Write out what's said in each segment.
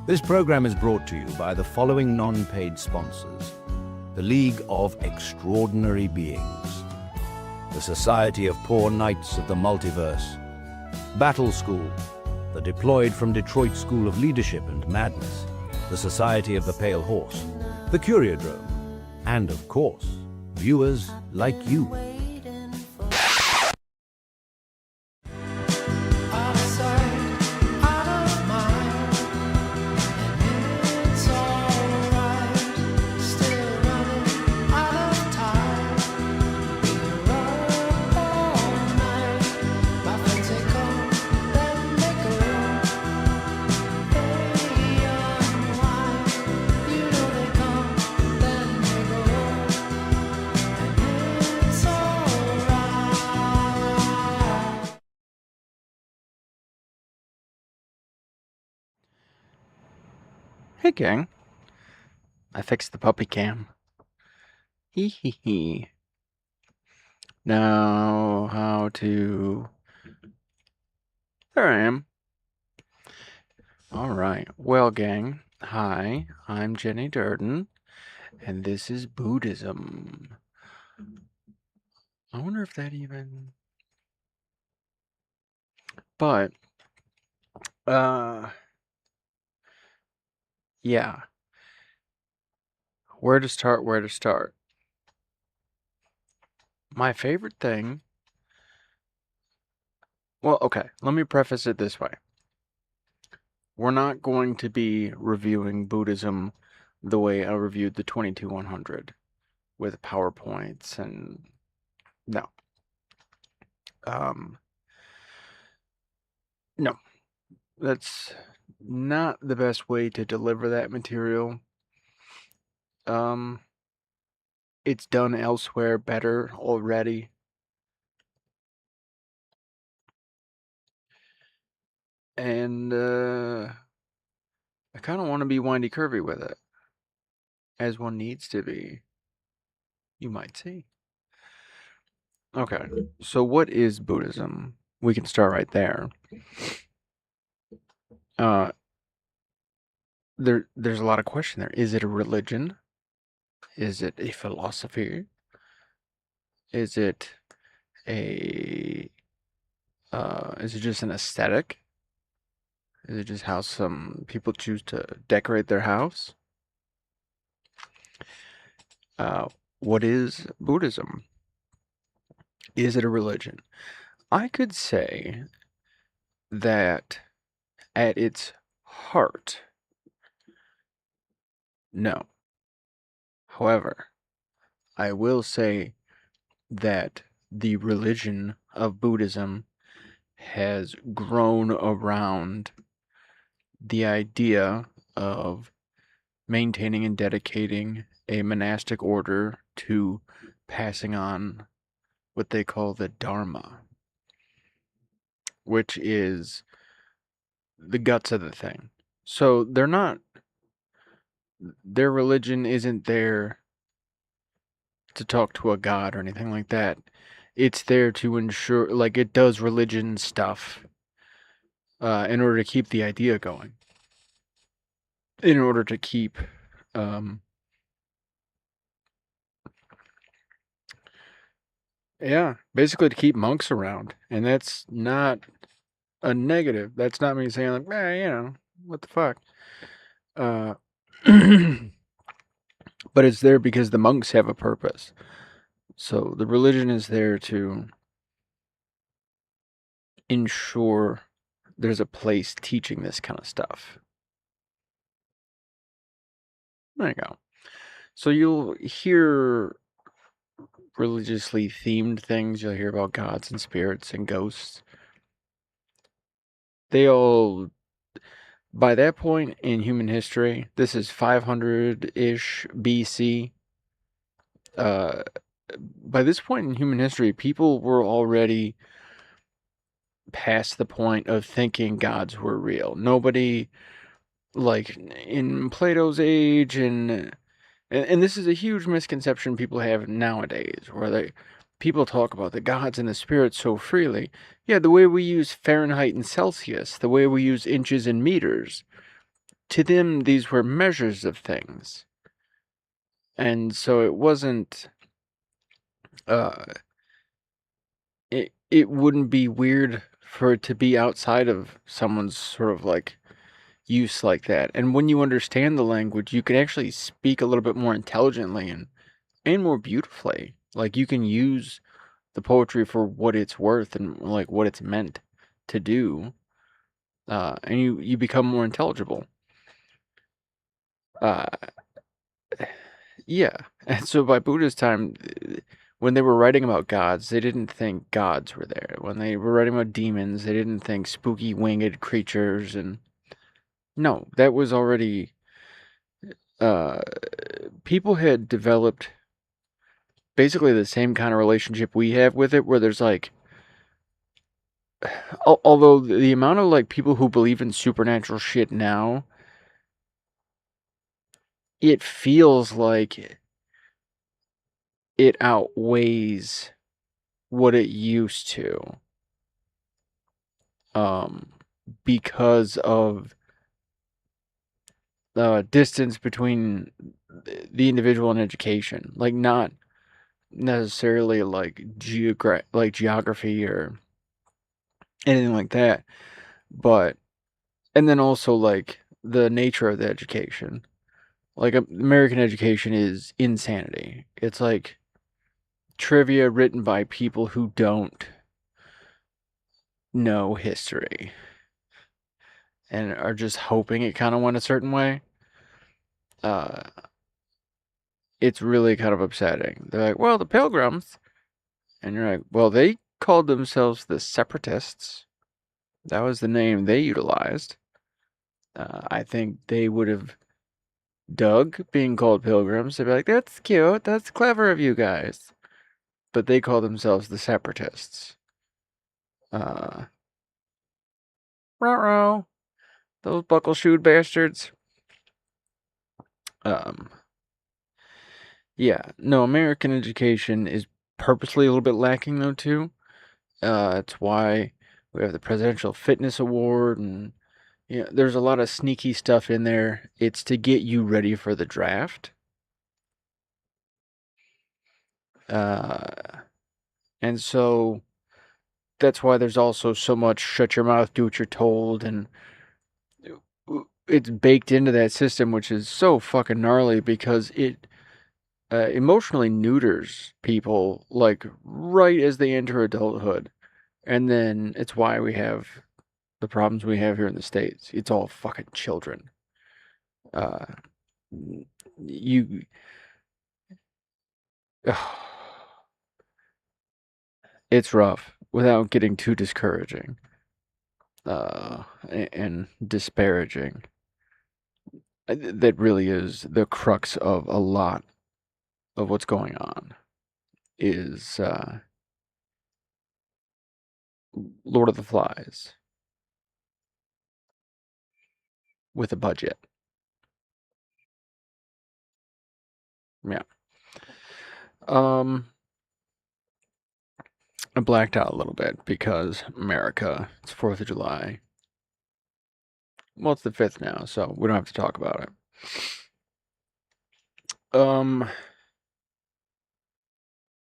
This program is brought to you by the following non-paid sponsors: the League of Extraordinary Beings, the Society of Poor Knights of the Multiverse, Battle School, the deployed from Detroit School of Leadership and Madness, the Society of the Pale Horse, the Curiodrome, and of course, viewers like you. Hey gang, I fixed the puppy cam. Hee hee hee. Now, how to... There I am. Alright, well gang, hi, I'm Jenny Durden, and this is Buddhism. I wonder if that even... But, yeah. Where to start? My favorite thing... Well, okay, let me preface it this way. We're not going to be reviewing Buddhism the way I reviewed the 22-100 with PowerPoints and... No. No. That's not the best way to deliver that material. It's done elsewhere better already. And I kind of want to be windy curvy with it, as one needs to be. You might see. Okay, so what is Buddhism? We can start right there. There's a lot of question there. Is it a religion? Is it a philosophy? Is it a is it just an aesthetic? Is it just how some people choose to decorate their house? What is Buddhism? Is it a religion? I could say that at its heart, no. However, I will say that the religion of Buddhism has grown around the idea of maintaining and dedicating a monastic order to passing on what they call the Dharma, which is the guts of the thing. So their religion isn't there to talk to a god or anything like that. It's there to ensure, like, it does religion stuff in order to keep the idea going. In order to keep basically to keep monks around. And that's not a negative. That's not me saying, like, what the fuck. But it's there because the monks have a purpose. So the religion is there to ensure there's a place teaching this kind of stuff. There you go. So you'll hear religiously themed things. You'll hear about gods and spirits and ghosts. They all, by that point in human history, this is 500-ish BC. By this point in human history, people were already past the point of thinking gods were real. Nobody, like in Plato's age, and this is a huge misconception people have nowadays, where people talk about the gods and the spirits so freely. Yeah, the way we use Fahrenheit and Celsius, the way we use inches and meters, to them, these were measures of things. And so it wasn't, uh, it wouldn't be weird for it to be outside of someone's sort of like use like that. And when you understand the language, you can actually speak a little bit more intelligently and more beautifully. Like you can use the poetry for what it's worth and like what it's meant to do. And you become more intelligible. Uh, yeah. And so by Buddha's time, when they were writing about gods, they didn't think gods were there. When they were writing about demons, they didn't think spooky winged creatures. And no, that was already, people had developed basically the same kind of relationship we have with it, where there's like, although the amount of like people who believe in supernatural shit now, it feels like it outweighs what it used to, because of the distance between the individual and education. Like not necessarily like geography or anything like that, but and then also like the nature of the education. Like American education is insanity. It's like trivia written by people who don't know history and are just hoping it kind of went a certain way. Uh, it's really kind of upsetting. They're like, well, the Pilgrims, and you're like, well, they called themselves the Separatists. That was the name they utilized. I think they would have dug being called Pilgrims. They'd be like, that's cute, that's clever of you guys. But they call themselves the Separatists. Ruh-roh. Those buckle-shoed bastards. Yeah, no, American education is purposely a little bit lacking though too. It's why we have the Presidential Fitness Award, and there's a lot of sneaky stuff in there. It's to get you ready for the draft. And so that's why there's also so much shut your mouth, do what you're told, and it's baked into that system, which is so fucking gnarly because it emotionally neuters people like right as they enter adulthood. And then it's why we have the problems we have here in the States. It's all fucking children. Uh, you, it's rough without getting too discouraging, and disparaging. That really is the crux of a lot of what's going on. Is Lord of the Flies with a budget. Yeah. I blacked out a little bit because America, it's 4th of July. Well, it's the 5th now, so we don't have to talk about it.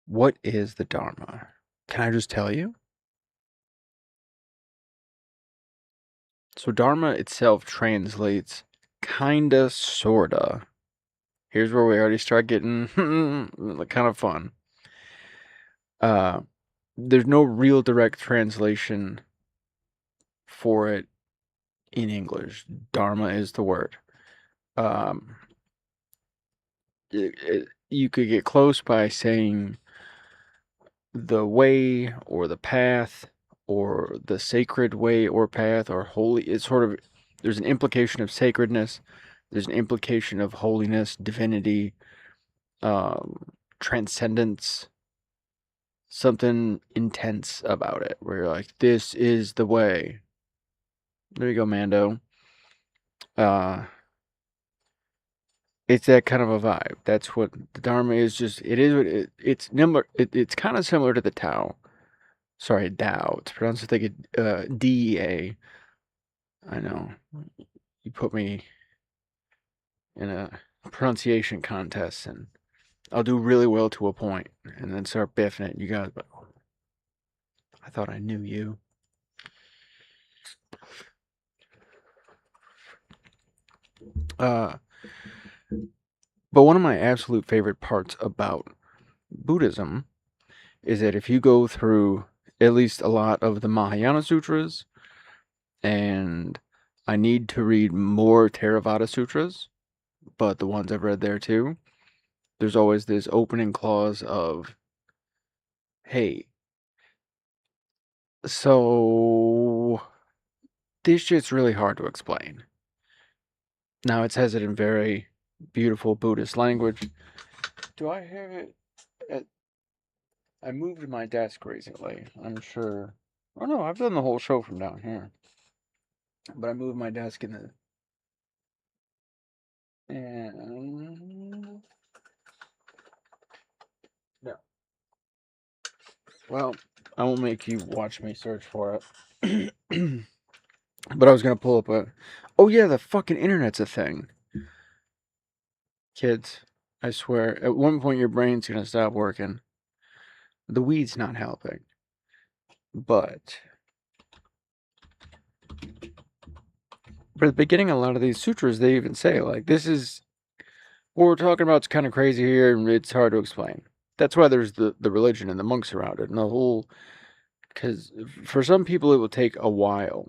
What is the Dharma? Can I just tell you? So Dharma itself translates kinda, sorta. Here's where we already start getting kind of fun. There's no real direct translation for it in English. Dharma is the word. You could get close by saying the way or the path or the sacred way or path or holy. It's sort of, there's an implication of sacredness, there's an implication of holiness, divinity, transcendence, something intense about it where you're like, this is the way. There you go, Mando. It's that kind of a vibe. That's what the Dharma is. Just it is. It's kind of similar to the Tao. Sorry, Tao. It's pronounced like a DEA. I know. You put me in a pronunciation contest, and I'll do really well to a point, and then start biffing it. You guys, but I thought I knew you. But one of my absolute favorite parts about Buddhism is that if you go through at least a lot of the Mahayana sutras, and I need to read more Theravada sutras, but the ones I've read there too, there's always this opening clause of, hey, so this shit's really hard to explain. Now it says it in very beautiful Buddhist language. Do I have it at... I moved my desk recently, I'm sure. Oh no, I've done the whole show from down here. But I moved my desk in the... And... No. Well, I won't make you watch me search for it. But I was gonna pull up a... Oh yeah, the fucking internet's a thing. Kids, I swear, at one point your brain's gonna stop working. The weed's not helping. But at the beginning, a lot of these sutras, they even say, like, this is... What we're talking about is kind of crazy here, and it's hard to explain. That's why there's the religion and the monks around it, and the whole... Because for some people, it will take a while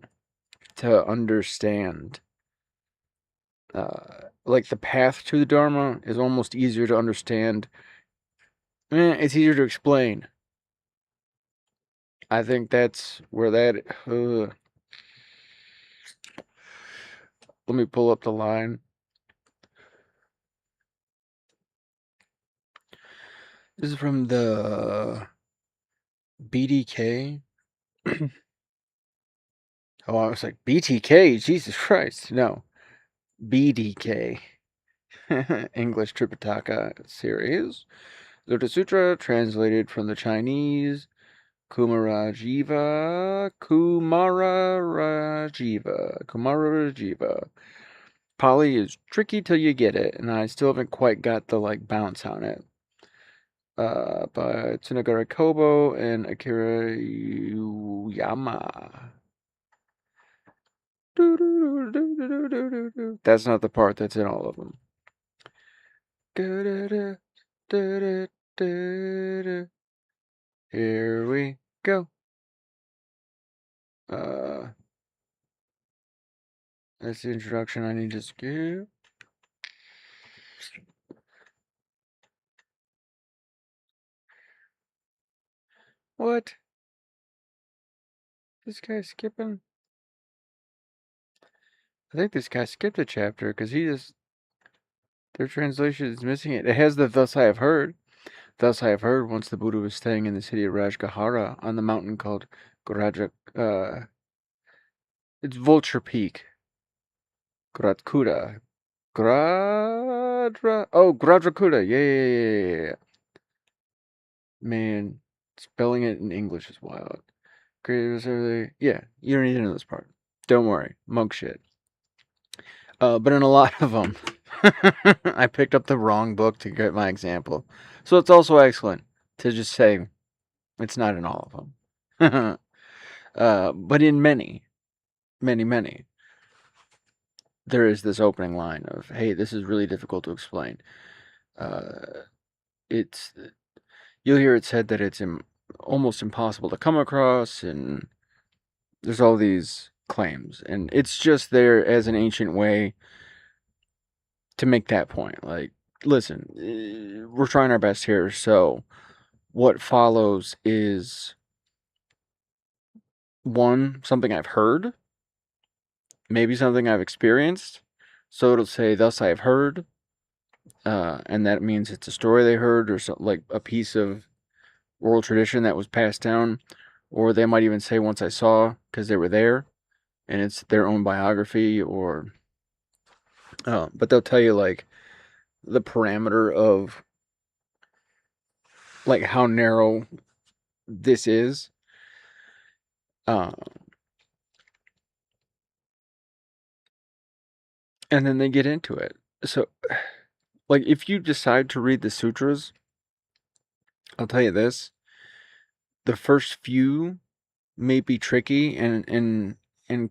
to understand. Like, the path to the Dharma is almost easier to understand. It's easier to explain. I think that's where that... Let me pull up the line. This is from the BDK. Oh, I was like, BTK? Jesus Christ. No. BDK. English Tripitaka series. Lotus Sutra, translated from the Chinese. Kumarajiva. Pali is tricky till you get it, and I still haven't quite got the, like, bounce on it. By Tsunagara Kobo and Akira Yama. That's not the part that's in all of them. Here we go. That's the introduction I need to skip. What? This guy's skipping? I think this guy skipped a chapter because he just... Their translation is missing it. It has the thus I have heard. Thus I have heard, once the Buddha was staying in the city of Rajgahara on the mountain called it's Vulture Peak. Gradkuda. Gradrakuda. Yeah. Man, spelling it in English is wild. Yeah, you don't need to know this part. Don't worry. Monk shit. But in a lot of them, I picked up the wrong book to get my example. So it's also excellent to just say it's not in all of them. But in many, there is this opening line of, hey, this is really difficult to explain. You'll hear it said that it's almost impossible to come across, and there's all these claims, and it's just there as an ancient way to make that point. Like, listen, we're trying our best here, so what follows is, one, something I've heard, maybe something I've experienced. So it'll say, thus I have heard, and that means it's a story they heard, or like a piece of oral tradition that was passed down. Or they might even say, once I saw, because they were there, and it's their own biography. Or but they'll tell you, like, the parameter of, like, how narrow this is. And then they get into it. So, like, if you decide to read the sutras, I'll tell you this: the first few may be tricky and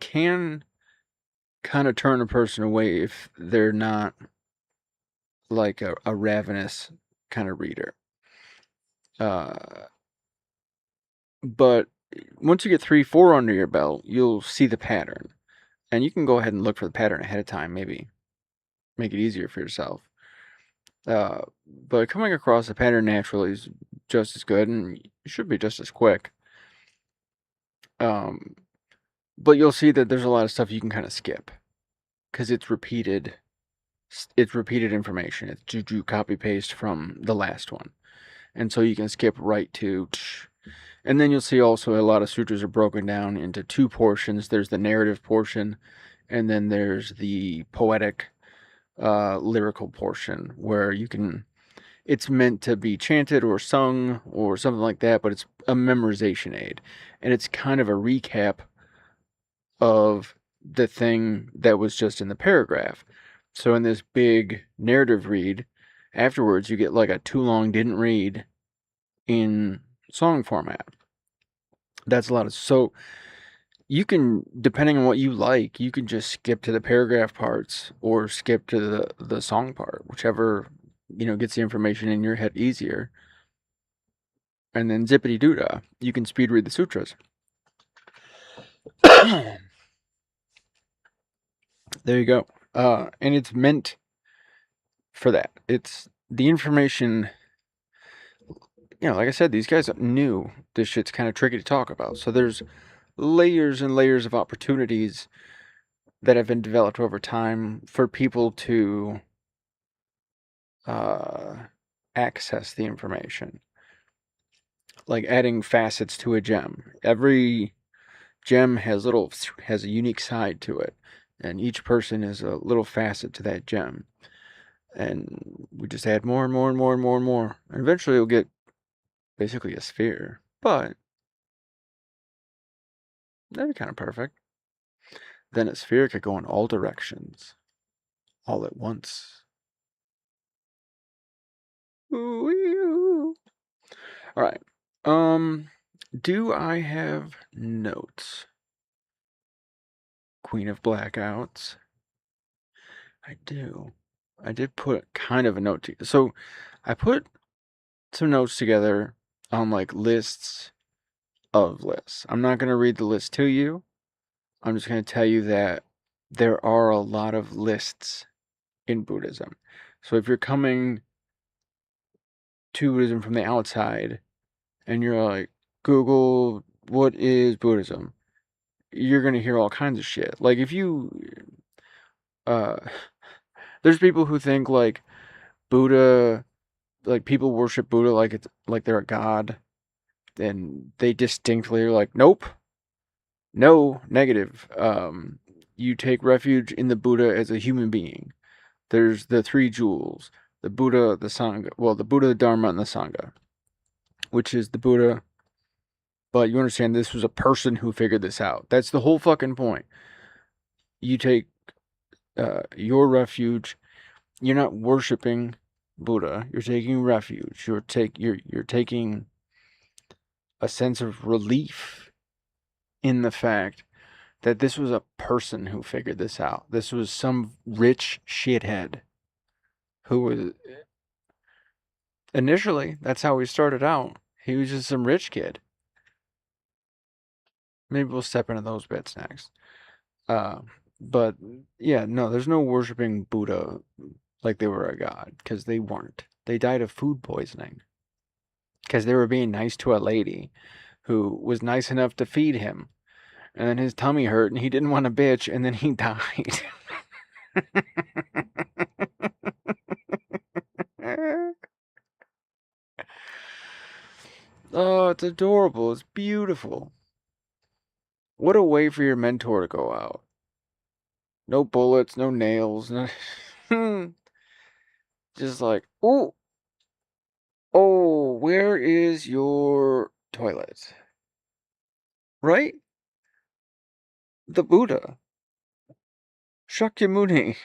can kind of turn a person away if they're not like a ravenous kind of reader. But once you get 3, 4 under your belt, you'll see the pattern, and you can go ahead and look for the pattern ahead of time. Maybe make it easier for yourself. But coming across a pattern naturally is just as good, and it should be just as quick. But you'll see that there's a lot of stuff you can kind of skip because it's repeated. It's repeated information. It's juju copy paste from the last one, and so you can skip right to. And then you'll see also a lot of sutras are broken down into 2 portions. There's the narrative portion, and then there's the poetic, lyrical portion where you can. It's meant to be chanted or sung or something like that, but it's a memorization aid, and it's kind of a recap of the thing that was just in the paragraph. So in this big narrative read, afterwards you get like a too long didn't read in song format. That's a lot of, so you can, depending on what you like, you can just skip to the paragraph parts or skip to the song part, whichever, gets the information in your head easier. And then zippity doo dah, you can speed read the sutras. There you go. And it's meant for that. It's the information, like I said, these guys knew this shit's kind of tricky to talk about. So there's layers and layers of opportunities that have been developed over time for people to access the information. Like adding facets to a gem. Every gem has a unique side to it, and each person is a little facet to that gem. And we just add more and more and more and more and more. And eventually you'll get basically a sphere. But that'd be kind of perfect. Then a sphere could go in all directions, all at once. Ooh. All right. Do I have notes? Queen of Blackouts. I do. I did put kind of a note together. So I put some notes together on like lists of lists. I'm not going to read the list to you. I'm just going to tell you that there are a lot of lists in Buddhism. So if you're coming to Buddhism from the outside and you're like, Google, what is Buddhism? You're going to hear all kinds of shit. Like if you, there's people who think like Buddha, like people worship Buddha like it's like they're a god, and they distinctly are like, nope, no, negative. You take refuge in the Buddha as a human being. There's the 3 jewels: the Buddha, the Sangha. Well, the Buddha, the Dharma, and the Sangha, which is the Buddha. But you understand, this was a person who figured this out. That's the whole fucking point. You take your refuge. You're not worshiping Buddha. You're taking refuge. You're taking a sense of relief in the fact that this was a person who figured this out. This was some rich shithead who was, initially, that's how he started out. He was just some rich kid. Maybe we'll step into those bits next. But yeah, no, there's no worshiping Buddha like they were a god, because they weren't. They died of food poisoning because they were being nice to a lady who was nice enough to feed him, and then his tummy hurt and he didn't want to bitch, and then he died. Oh, it's adorable. It's beautiful. What a way for your mentor to go out. No bullets, no nails, no... Just like, oh, where is your toilet? Right? The Buddha. Shakyamuni.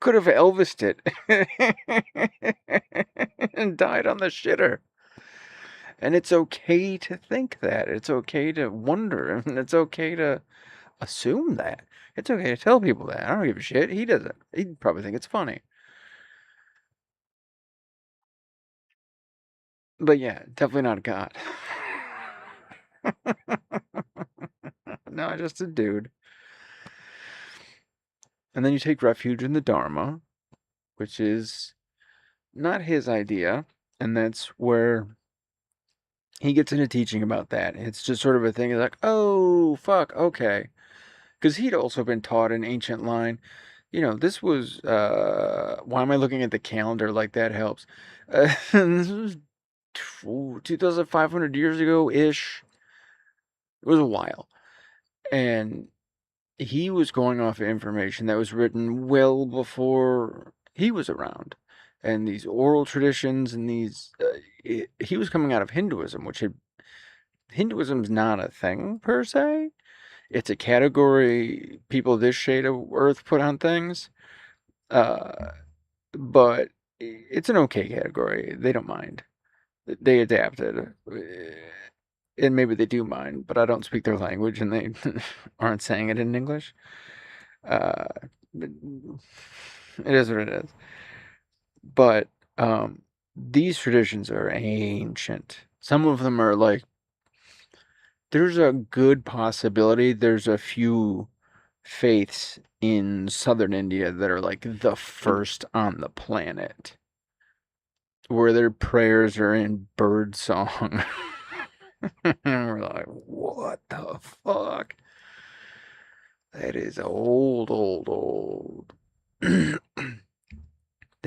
Could have Elvised it and died on the shitter. And it's okay to think that. It's okay to wonder. And it's okay to assume that. It's okay to tell people that. I don't give a shit. He doesn't. He'd probably think it's funny. But yeah, definitely not a god. No, just a dude. And then you take refuge in the Dharma, which is not his idea. And that's where he gets into teaching about that. It's just sort of a thing. It's like, oh, fuck, okay. Because he'd also been taught an ancient line. This was, why am I looking at the calendar like that helps? This was 2,500 years ago-ish. It was a while. And he was going off of information that was written well before he was around. And these oral traditions and these, he was coming out of Hinduism, Hinduism's not a thing per se. It's a category people this shade of earth put on things. But it's an okay category. They don't mind. They adapted. And maybe they do mind, but I don't speak their language and they aren't saying it in English. Uh, it is what it is. But these traditions are ancient. Some of them are like, there's a good possibility there's a few faiths in southern India that are like the first on the planet, where their prayers are in bird song. And we're like, what the fuck? That is old, old, old. They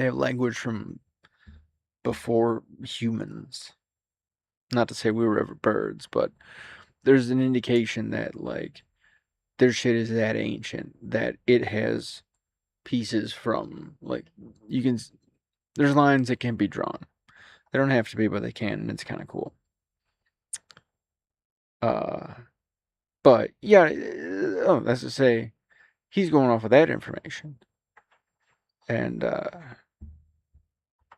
have language from before humans. Not to say we were ever birds, but there's an indication that, like, their shit is that ancient that it has pieces from, like, there's lines that can be drawn. They don't have to be, but they can, and it's kind of cool. But yeah, that's to say, he's going off of that information, and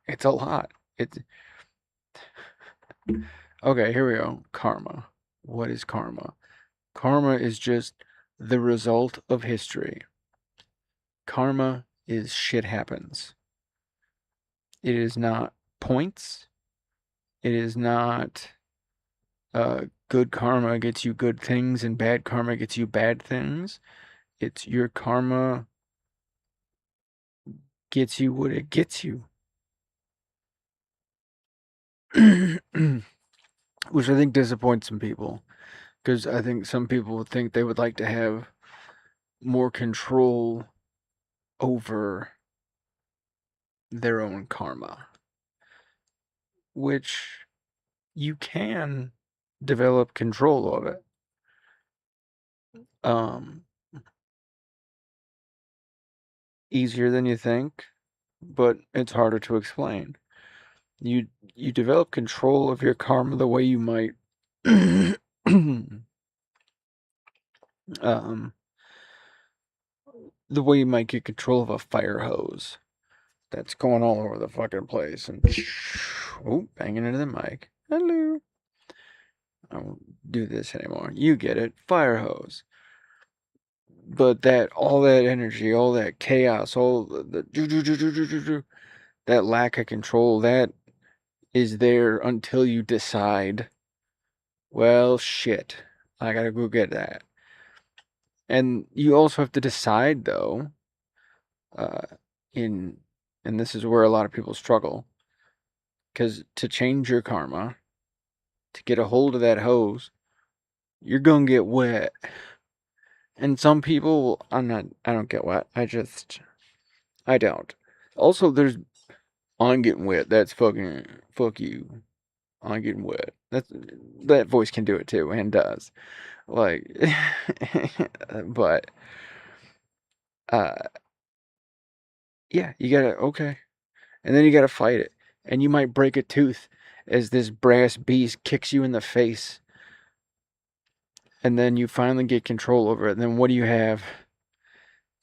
it's a lot. It's okay. Here we go. Karma. What is karma? Karma is just the result of history. Karma is shit happens. It is not points. It is not good karma gets you good things and bad karma gets you bad things. It's your karma gets you what it gets you. Which I think disappoints some people. Because I think some people would think they would like to have more control over their own karma. Which you can develop control of it. Easier than you think, but it's harder to explain. You develop control of your karma the way you might the way you might get control of a fire hose that's going all over the fucking place and banging into the mic. Hello. I won't do this anymore. You get it. Fire hose. But all that energy, all that chaos, all that lack of control, that is there until you decide, well, shit, I gotta go get that. And you also have to decide, though, and this is where a lot of people struggle, because to change your karma, to get a hold of that hose, you're gonna get wet. And some people, I don't get wet. I don't. Also, I'm getting wet. That's fuck you. I'm getting wet. That voice can do it too, and does. Like, but, yeah, you gotta, okay. And then you gotta fight it. And you might break a tooth as this brass beast kicks you in the face. and then you finally get control over it. And then what do you have?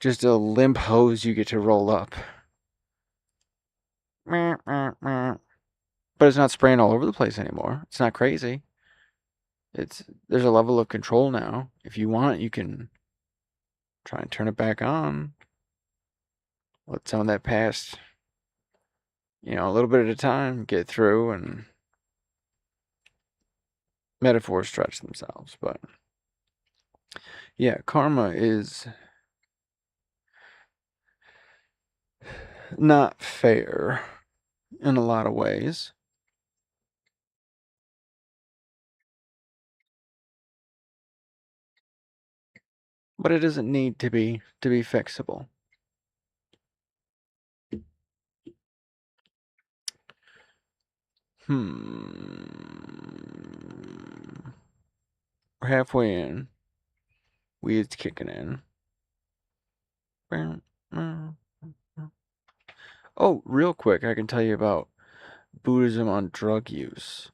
Just a limp hose you get to roll up. But it's not spraying all over the place anymore. It's not crazy. There's a level of control now. If you want, you can try and turn it back on. Let some of that past, a little bit at a time, get through, and metaphors stretch themselves. But yeah, karma is not fair in a lot of ways. But it doesn't need to be fixable. We're halfway in. Weed's kicking in. Oh, real quick, I can tell you about Buddhism on drug use.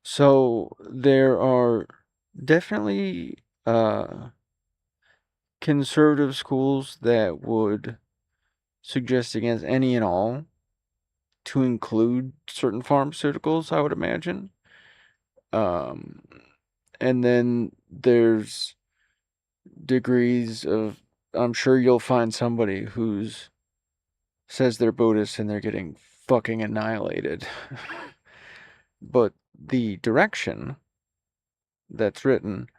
So there are definitely conservative schools that would suggest against any and all, to include certain pharmaceuticals, I would imagine. And then there's degrees of, I'm sure you'll find somebody who's says they're Buddhist and they're getting fucking annihilated. But the direction that's written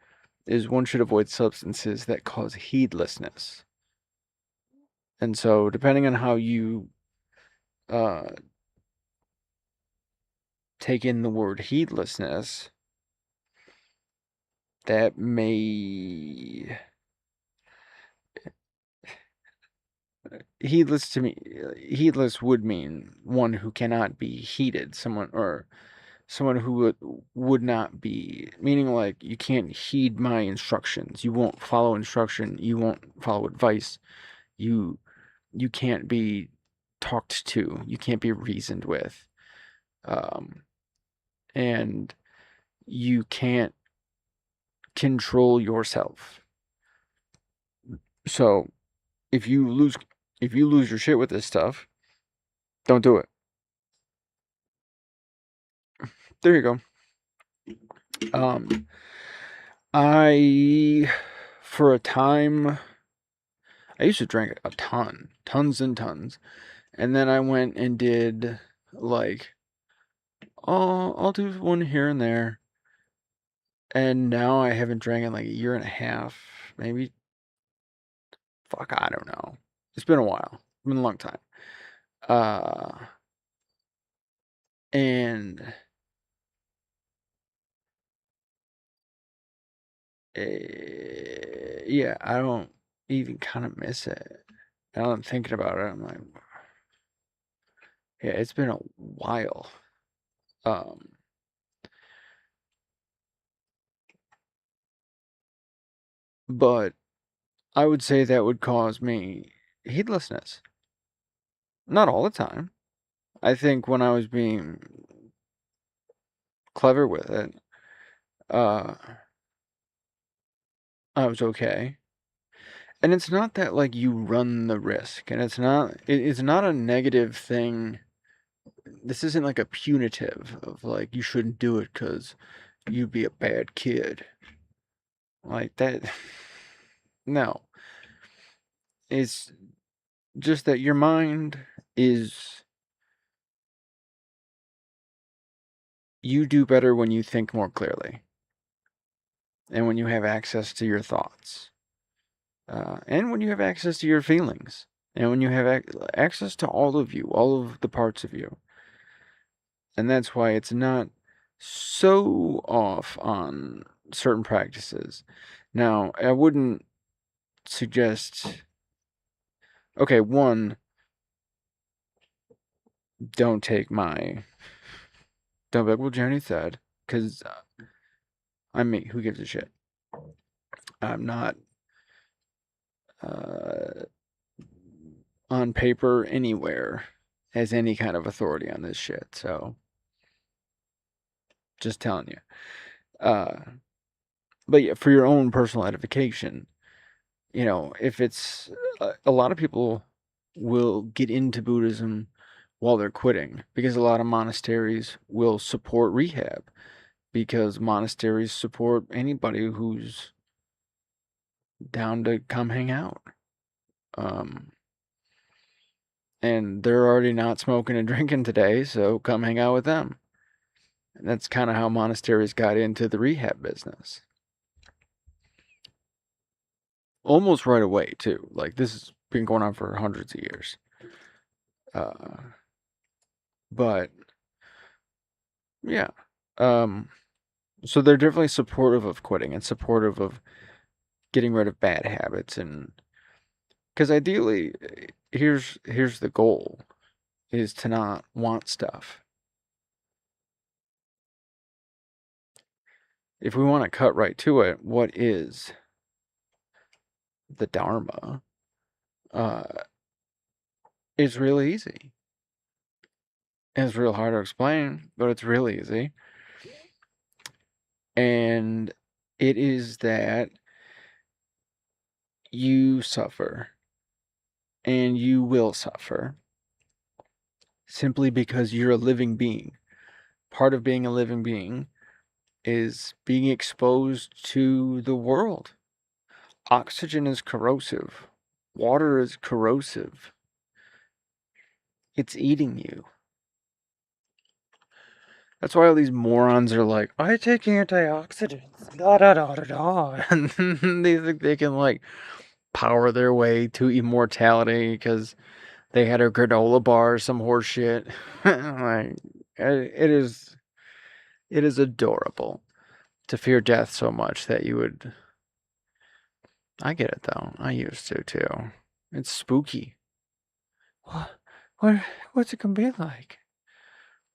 is one should avoid substances that cause heedlessness. And so, depending on how you take in the word heedlessness, that may... Heedless would mean one who cannot be heeded, someone who would not be, meaning like you can't heed my instructions, you won't follow instruction, you won't follow advice, you can't be talked to, you can't be reasoned with, and you can't control yourself. So if you lose your shit with this stuff, don't do it. There you go. For a time, I used to drink a ton, tons and tons, and then I went and did like, oh, I'll do one here and there, and now I haven't drank in like a year and a half, maybe. Fuck, I don't know. It's been a while. It's been a long time. And yeah, I don't even kind of miss it. Now I'm thinking about it, I'm like, yeah, it's been a while. But I would say that would cause me heedlessness. Not all the time. I think when I was being clever with it, I was okay. And it's not that like you run the risk, and it's not a negative thing. This isn't like a punitive of like you shouldn't do it because you'd be a bad kid. Like that. No. It's just that your mind is, you do better when you think more clearly and when you have access to your thoughts, and when you have access to your feelings, and when you have access to all of you, all of the parts of you. And that's why it's not so off on certain practices. Now, I wouldn't suggest, okay, one, don't be like what Johnny said, because I'm me, who gives a shit? I'm not on paper anywhere as any kind of authority on this shit, so just telling you. But yeah, for your own personal edification, if it's a lot of people will get into Buddhism while they're quitting because a lot of monasteries will support rehab because monasteries support anybody who's down to come hang out. And they're already not smoking and drinking today, so come hang out with them. And that's kind of how monasteries got into the rehab business. Almost right away, too. Like, this has been going on for hundreds of years. But, yeah. So they're definitely supportive of quitting and supportive of getting rid of bad habits. And because ideally, here's the goal, is to not want stuff. If we want to cut right to it, what is the Dharma? It's really easy. It's real hard to explain, but it's really easy. And it is that you suffer, and you will suffer, simply because you're a living being. Part of being a living being is being exposed to the world. Oxygen is corrosive. Water is corrosive. It's eating you. That's why all these morons are like, I take antioxidants, da da da da da. And they think they can, like, power their way to immortality because they had a granola bar or some horse shit. Like, it is adorable to fear death so much that you would. I get it though. I used to too. It's spooky. What? What's it gonna be like?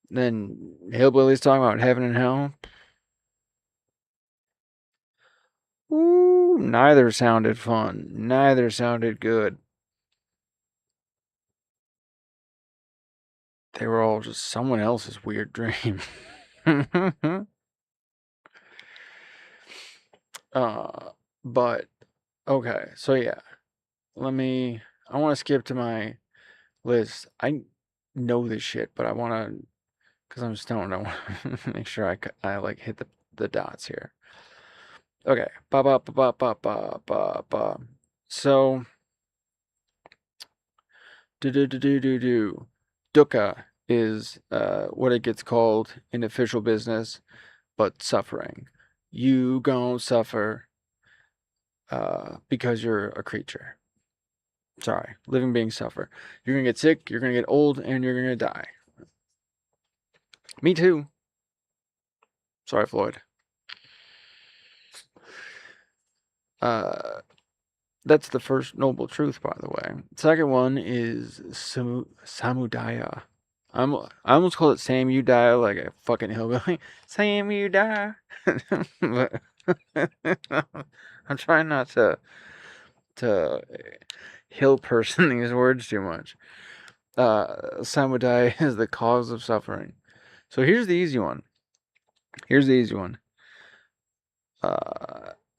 Then hillbillies talking about heaven and hell. Ooh, neither sounded fun. Neither sounded good. They were all just someone else's weird dream. But okay, so yeah. I want to skip to my list. I know this shit, but I want to, because I'm stoned, I want to make sure I like hit the dots here. Okay. Ba ba ba ba ba ba ba ba. So, do. Dukkha is what it gets called in official business, but suffering. You gon' suffer because you're a creature. Sorry, living beings suffer. You're gonna get sick, you're gonna get old, and you're gonna die. Me too. Sorry, Floyd. That's the first noble truth, by the way. Second one is samudaya. I almost call it Samudaya, like a fucking hillbilly. Samudaya. But I'm trying not to hill person these words too much. Samudaya is the cause of suffering. So here's the easy one.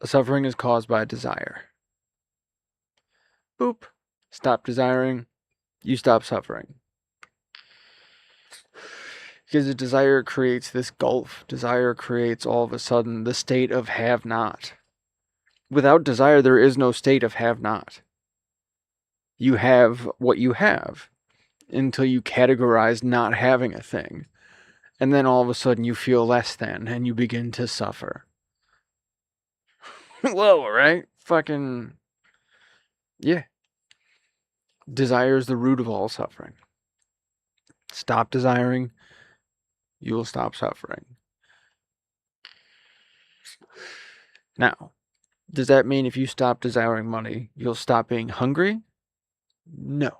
Suffering is caused by desire. Boop. Stop desiring, you stop suffering. Because the desire creates this gulf. Desire creates all of a sudden the state of have not. Without desire, there is no state of have not. You have what you have until you categorize not having a thing. And then all of a sudden you feel less than and you begin to suffer. Whoa, right? Fucking. Yeah. Desire is the root of all suffering. Stop desiring, you will stop suffering. Now, does that mean if you stop desiring money, you'll stop being hungry? No.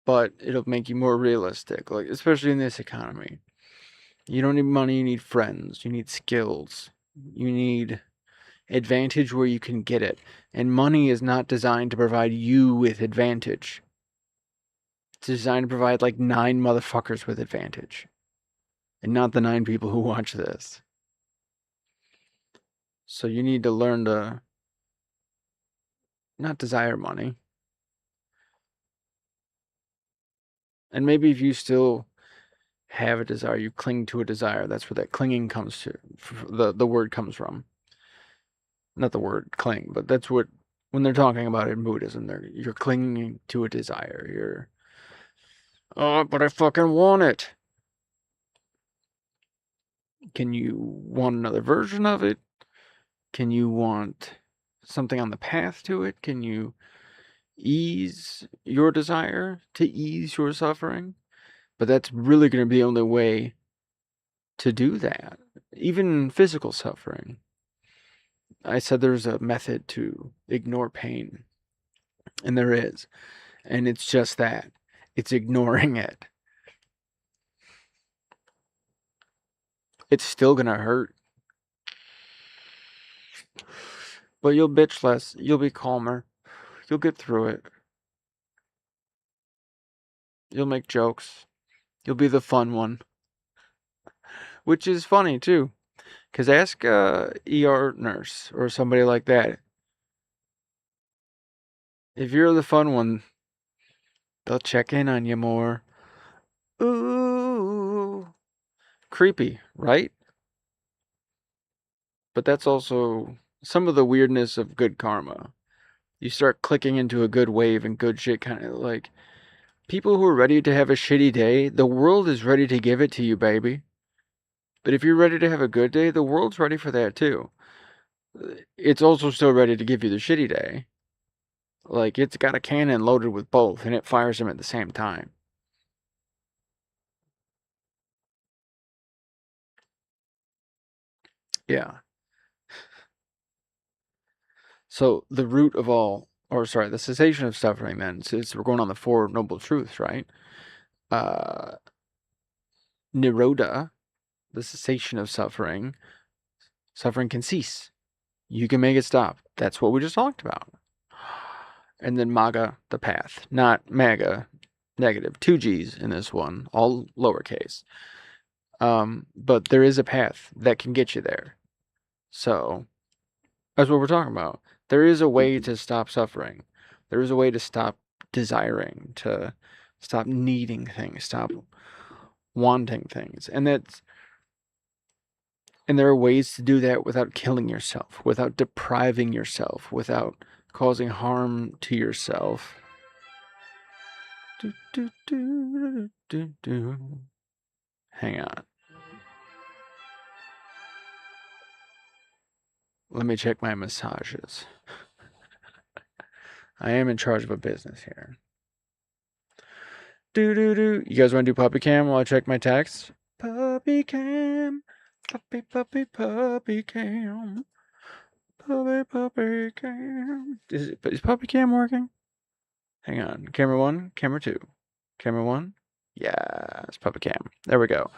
But it'll make you more realistic, like especially in this economy. You don't need money, you need friends, you need skills, you need advantage where you can get it. And money is not designed to provide you with advantage. It's designed to provide like 9 motherfuckers with advantage. And not the 9 people who watch this. So you need to learn to not desire money. And maybe if you still have a desire, you cling to a desire. That's where that clinging comes to. The word comes from. Not the word cling, but that's what when they're talking about it in Buddhism, you're clinging to a desire. Oh, but I fucking want it. Can you want another version of it? Can you want something on the path to it? Can you ease your desire to ease your suffering? But that's really going to be the only way to do that. Even physical suffering. I said there's a method to ignore pain, and there is. And it's just that. It's ignoring it. It's still going to hurt. But you'll bitch less. You'll be calmer. You'll get through it. You'll make jokes. You'll be the fun one. Which is funny, too. Because ask a ER nurse or somebody like that. If you're the fun one, they'll check in on you more. Ooh. Creepy, right? But that's also some of the weirdness of good karma. You start clicking into a good wave and good shit, kind of like people who are ready to have a shitty day, the world is ready to give it to you, baby. But if you're ready to have a good day, the world's ready for that too. It's also still ready to give you the shitty day. Like, it's got a cannon loaded with both, and it fires them at the same time. Yeah. So, the root of all, or sorry, the cessation of suffering then, since we're going on the Four Noble Truths, right? Nirodha, the cessation of suffering, suffering can cease. You can make it stop. That's what we just talked about. And then Maga, the path. Not MAGA, negative. 2 G's in this one, all lowercase. But there is a path that can get you there. So, that's what we're talking about. There is a way to stop suffering. There is a way to stop desiring, to stop needing things, stop wanting things. And there are ways to do that without killing yourself, without depriving yourself, without causing harm to yourself. Hang on. Let me check my massages. I am in charge of a business here. You guys want to do puppy cam while I check my text? Puppy cam. Puppy cam. Puppy cam. Is puppy cam working? Hang on. Camera 1, camera 2. Camera 1. Yeah, it's puppy cam. There we go.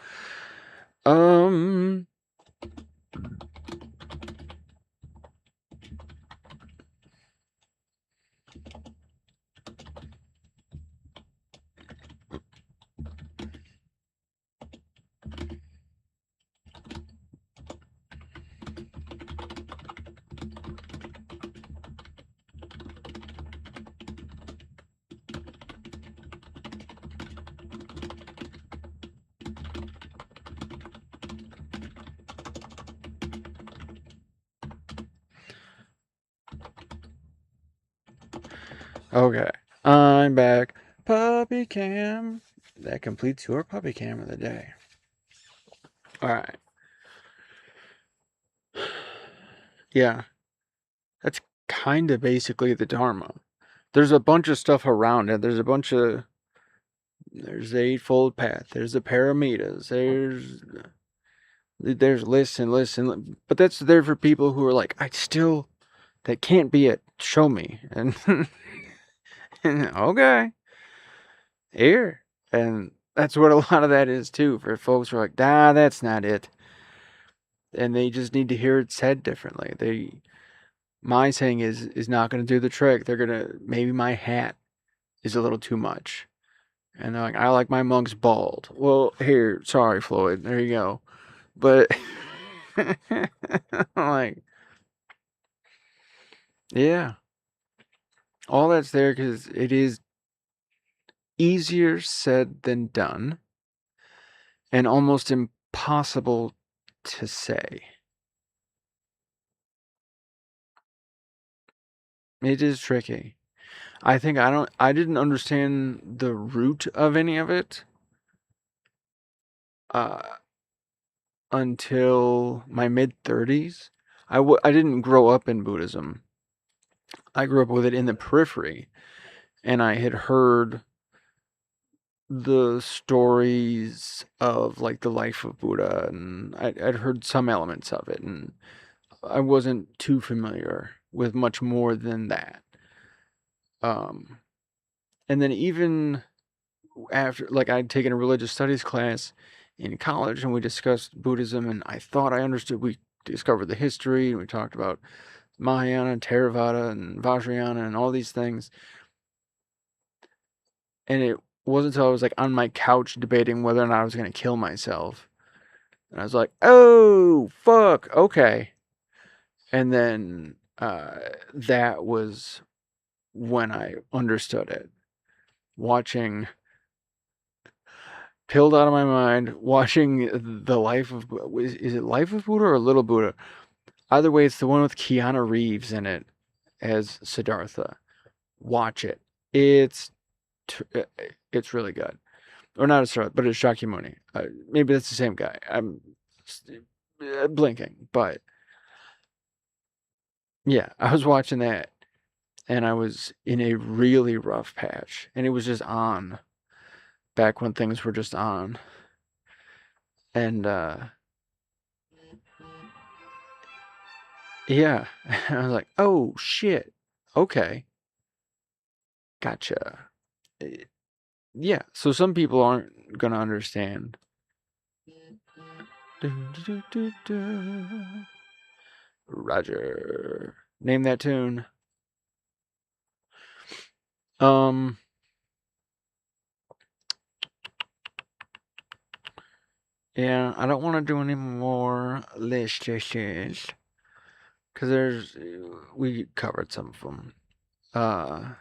Okay, I'm back. Puppy cam. That completes your puppy cam of the day. Alright. Yeah. That's kind of basically the Dharma. There's a bunch of stuff around it. There's the Eightfold Path. There's the Paramitas. There's lists and lists and but that's there for people who are like, that can't be it. Show me. And okay. Here. And that's what a lot of that is too, for folks who are like, that's not it. And they just need to hear it said differently. My saying is not going to do the trick. Maybe my hat is a little too much. And they're like, I like my monks bald. Well, here, sorry, Floyd. There you go. But, like, Yeah. All that's there because it is easier said than done and almost impossible to say. It is tricky. I think I didn't understand the root of any of it uh, until my mid 30s. I didn't grow up in Buddhism. I grew up with it in the periphery, and I had heard the stories of like the life of Buddha, and I'd heard some elements of it, and I wasn't too familiar with much more than that. Um, and then even after, like, I'd taken a religious studies class in college, and we discussed Buddhism, and I thought I understood. We discovered the history, and we talked about Mahayana, Theravada, and Vajrayana, and all these things. And it wasn't until I was like on my couch debating whether or not I was going to kill myself, and I was like, "Oh fuck, okay." And then that was when I understood it. Watching Pilled Out of My Mind, watching the life of, is it Life of Buddha or Little Buddha? Either way, it's the one with Keanu Reeves in it as Siddhartha. Watch it. It's it's really good. Or not as Siddhartha, but it's Shakyamuni. Maybe that's the same guy. I'm blinking, but yeah, I was watching that, and I was in a really rough patch, and it was just on back when things were just on, and yeah, I was like, oh shit, okay, gotcha. Eh, Yeah, so some people aren't gonna understand. Roger, name that tune. Um, yeah, I don't want to do any more lists because we covered some of them. Uh,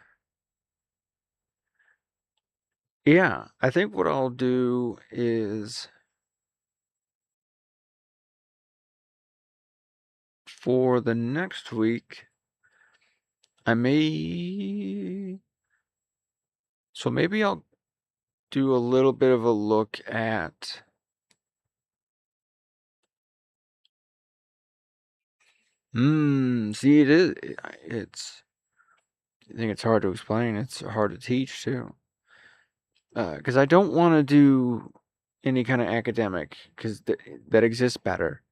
yeah, I think what I'll do is for the next week, I may. So maybe I'll do a little bit of a look at. See, it is. It's. I think it's hard to explain. It's hard to teach too. Because I don't want to do any kind of academic, because that exists better.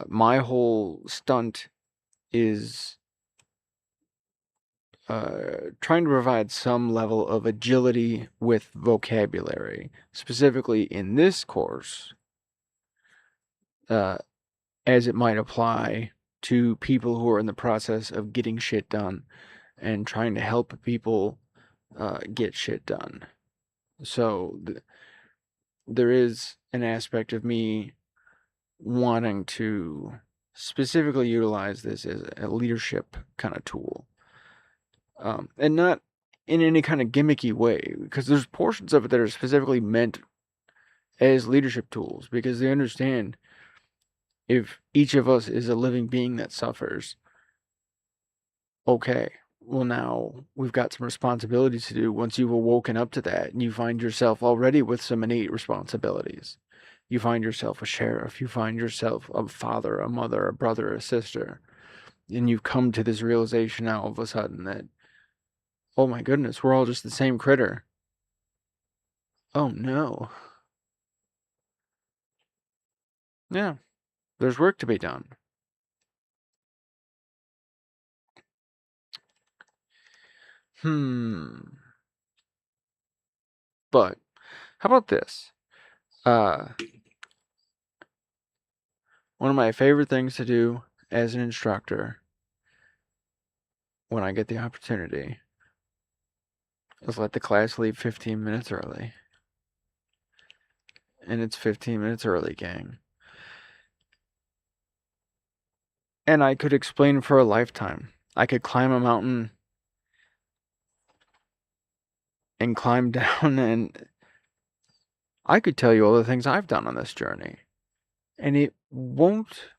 My whole stunt is trying to provide some level of agility with vocabulary, specifically in this course, uh, as it might apply to people who are in the process of getting shit done and trying to help people get shit done. So there is an aspect of me wanting to specifically utilize this as a leadership kind of tool. And not in any kind of gimmicky way, because there's portions of it that are specifically meant as leadership tools, because they understand if each of us is a living being that suffers, okay, well, now we've got some responsibilities to do once you've awoken up to that and you find yourself already with some innate responsibilities. You find yourself a sheriff, you find yourself a father, a mother, a brother, a sister, and you've come to this realization now all of a sudden that, oh my goodness, we're all just the same critter. Oh no. Yeah, there's work to be done. But how about this? Uh, One of my favorite things to do as an instructor when I get the opportunity is let the class leave 15 minutes early. And it's 15 minutes early, gang. And I could explain for a lifetime I could climb a mountain and climb down, and I could tell you all the things I've done on this journey, and it won't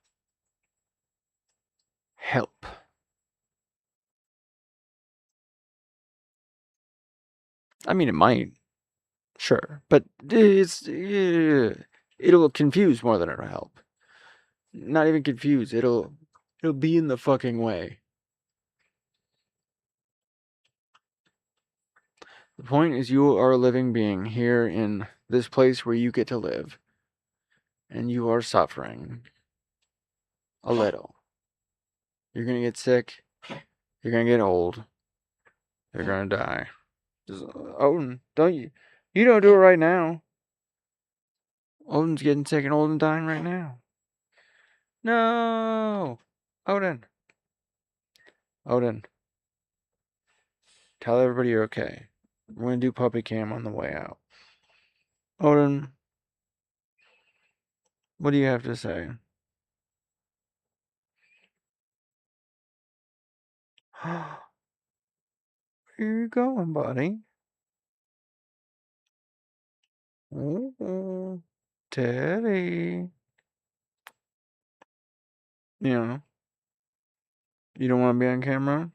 help. I mean, it might, sure, but it'll confuse more than it'll help. Not even confuse. It'll be in the fucking way. The point is, you are a living being here in this place where you get to live, and you are suffering a little. You're gonna get sick. You're gonna get old. You're gonna die. Odin, don't you? You don't do it right now. Odin's getting sick and old and dying right now. No, Odin. Odin, tell everybody you're okay. We're gonna do puppy cam on the way out. Odin, what do you have to say? Where you going, buddy? Ooh, Teddy. You know, you don't want to be on camera?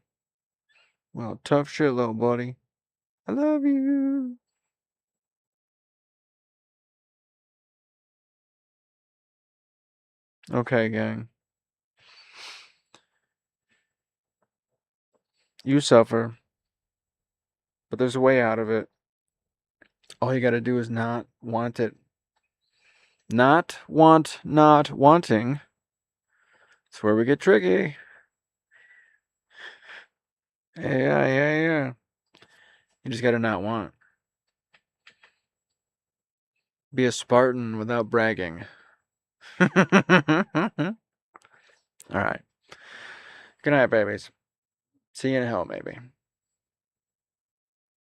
Well, tough shit, little buddy. I love you. Okay, gang. You suffer, but there's a way out of it. All you gotta do is not want it. Not wanting. That's where we get tricky. Yeah. You just gotta not want. Be a Spartan without bragging. Alright. Good night, babies. See you in hell, maybe.